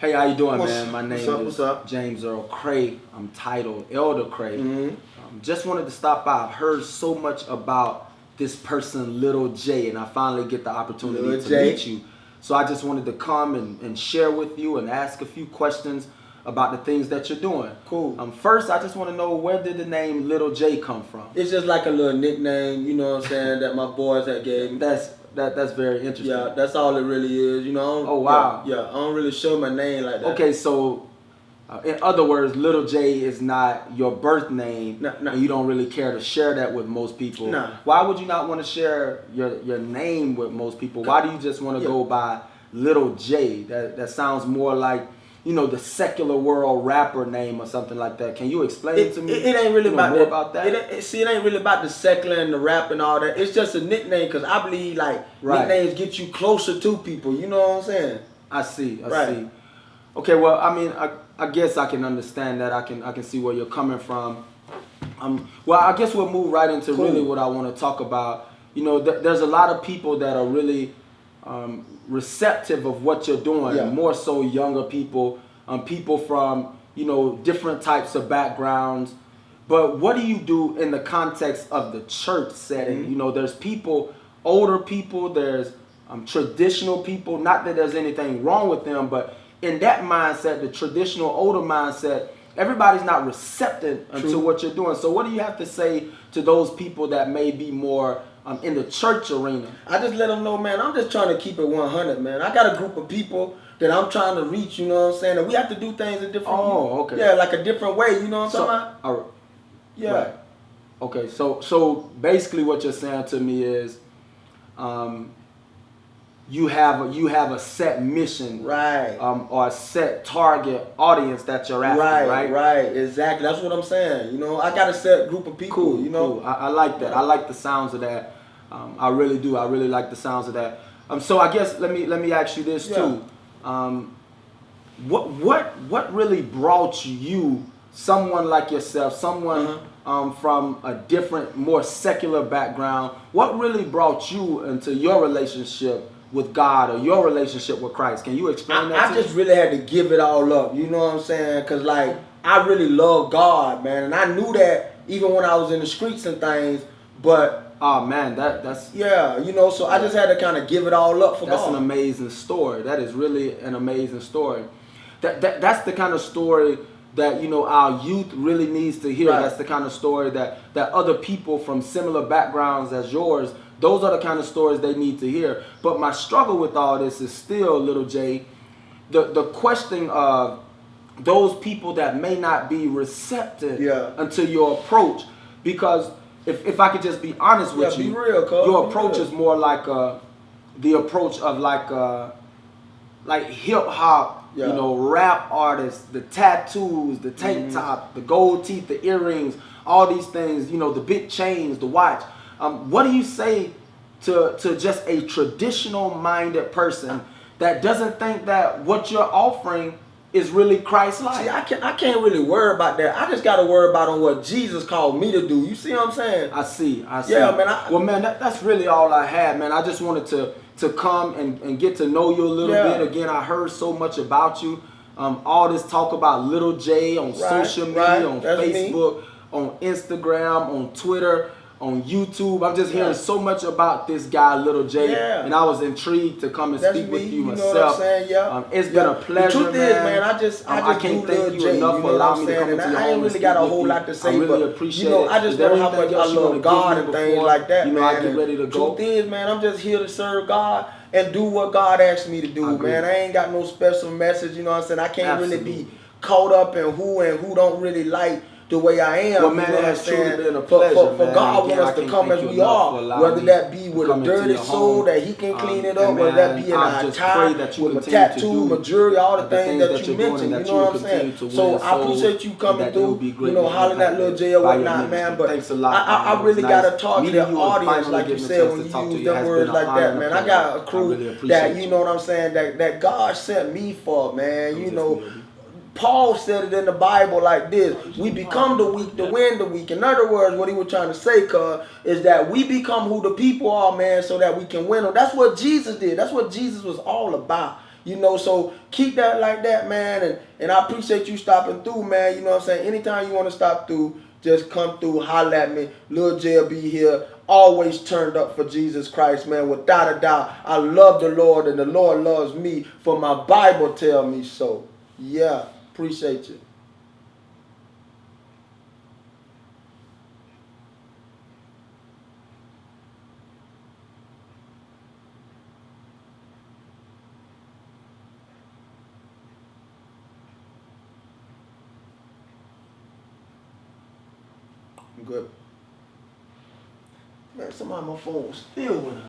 Hey, how you doing, man? My name What's up? James Earl Cray. I'm titled Elder Cray. Mm-hmm. Just wanted to stop by. I've heard so much about this person, Little J, and I finally get the opportunity to meet you. So I just wanted to come and share with you and ask a few questions about the things that you're doing. Cool. First, I just want to know, where did the name Little J come from? It's just like a little nickname, you know what I'm saying, that my boys had gave me. That's very interesting. Yeah, that's all it really is, you know. Oh, wow. Yeah, I don't really show my name like that. Okay, so in other words, Little J is not your birth name, Nah. and you don't really care to share that with most people. Nah. Why would you not want to share your name with most people? Why do you just want to go by Little J? That sounds more like, you know, the secular world rapper name or something like that. Can you explain to me? It ain't really about more that. about that. It ain't really about the secular and the rap and all that. It's just a nickname because I believe nicknames get you closer to people. You know what I'm saying? I see. Okay, well, I mean, I guess I can understand that. I can see where you're coming from. Well, I guess we'll move right into really what I want to talk about. You know, there's a lot of people that are really receptive of what you're doing. Yeah. More so younger people, people from, you know, different types of backgrounds. But what do you do in the context of the church setting? Mm-hmm. You know, there's people, older people, there's traditional people. Not that there's anything wrong with them, but in that mindset, the traditional older mindset, everybody's not receptive to what you're doing. So what do you have to say to those people that may be more in the church arena? I just let them know, man, I'm just trying to keep it 100, man. I got a group of people that I'm trying to reach, you know what I'm saying? And we have to do things a different okay. Yeah, like a different way, you know what I'm talking about? All right. Yeah. Right. Okay, so basically what you're saying to me is you have a set mission, right, or a set target audience that you're after, right, exactly. That's what I'm saying. You know, I got a set group of people. Cool, you know, cool. I like that. I like the sounds of that. I really do. I really like the sounds of that. So I guess let me ask you this too. What really brought you, someone like yourself, someone from a different, more secular background? What really brought you into your relationship with God or your relationship with Christ? Can you explain that to me? I just really had to give it all up, you know what I'm saying? Because, like, I really love God, man. And I knew that even when I was in the streets and things, but... Oh, man, that's... Yeah, you know, so I just had to kind of give it all up for God. That's an amazing story. That is really an amazing story. That's the kind of story that, you know, our youth really needs to hear. Right. That's the kind of story that other people from similar backgrounds as yours, those are the kind of stories they need to hear. But my struggle with all this is still, Little J, the question of those people that may not be receptive unto your approach. Because if I could just be honest with you, be real, cuz. your approach is more like the approach of like hip hop, you know, rap artists, the tattoos, the tank top, the gold teeth, the earrings, all these things, you know, the big chains, the watch. What do you say to just a traditional minded person that doesn't think that what you're offering is really Christ-like? See, I can't really worry about that. I just got to worry about on what Jesus called me to do. You see what I'm saying? I see. Yeah, man. Well, man, that's really all I had, man. I just wanted to come and get to know you a little bit. Again, I heard so much about you. All this talk about Little J on social media, on Facebook, on Instagram, on Twitter, on YouTube. I'm just hearing so much about this guy, Little J, and I was intrigued to come and speak with you myself. You know what I'm saying? Yeah. It's been a pleasure, the truth is, man, I just can't thank you enough for allowing me to come into your home. I ain't really got a whole lot to say, I really but appreciate you know, I just know how much I love God and things like that. You know, man. I get ready to go. Truth is, man, I'm just here to serve God and do what God asked me to do, man. I ain't got no special message, you know what I'm saying? I can't really be caught up in who don't really like the way I am. Well, man, you know it has truly been a pleasure, for God wants us to come as we are, whether that be with a dirty soul that He can clean it up, whether that be in our tie, with a tattoo, my jewelry, all the things that you mentioned, you know what I'm saying? So I appreciate you coming through, you know, hollering at Little J or whatnot, man, but I really got to target the audience, like you said, when you use them words like that, man. I got a crew that, you know what I'm saying, that God sent me for, man, you know. Paul said it in the Bible like this: we become the weak to win the weak. In other words, what he was trying to say, is that we become who the people are, man, so that we can win them. That's what Jesus did. That's what Jesus was all about. You know, so keep that like that, man. And I appreciate you stopping through, man. You know what I'm saying? Anytime you want to stop through, just come through, holler at me. Lil J will be here. Always turned up for Jesus Christ, man. Without a doubt, I love the Lord and the Lord loves me, for my Bible tell me so. Yeah, appreciate you. Good. Man, somebody on my phone still with her.